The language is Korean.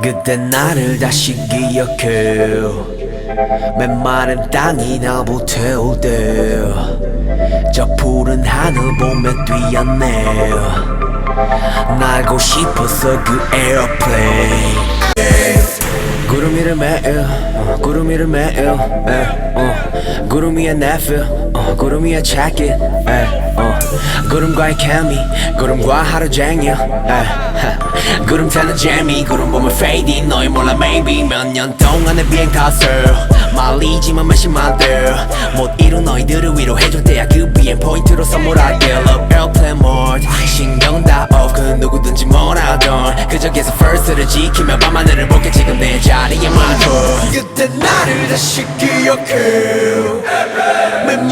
그때 나를 다시 기억해. 메마른 땅이 나부 태울 때 저 푸른 하늘 보며 뛰었네. 날고 싶었어 그 에어플레인. 구름 위를 매일 구름 위를 매일 구름 위에 내 feel 구름 위에 check it 구름과의 케미 구름과 하루 종일 구름 타는 재미 구름 보면 fading 너희 몰라 maybe 몇 년 동안의 비행 탓을 말리지만 몇십만 못 이룬 너희들을 위로해줄 때야 그 비행 포인트로 선물할게 Love airplane mode 신경 다 off 그 누구든지 뭐라던 그저 계속 first를 지키며 밤하늘을 볼게 지금 내 자리에 멈춰. 그때 나를 다시 기억해.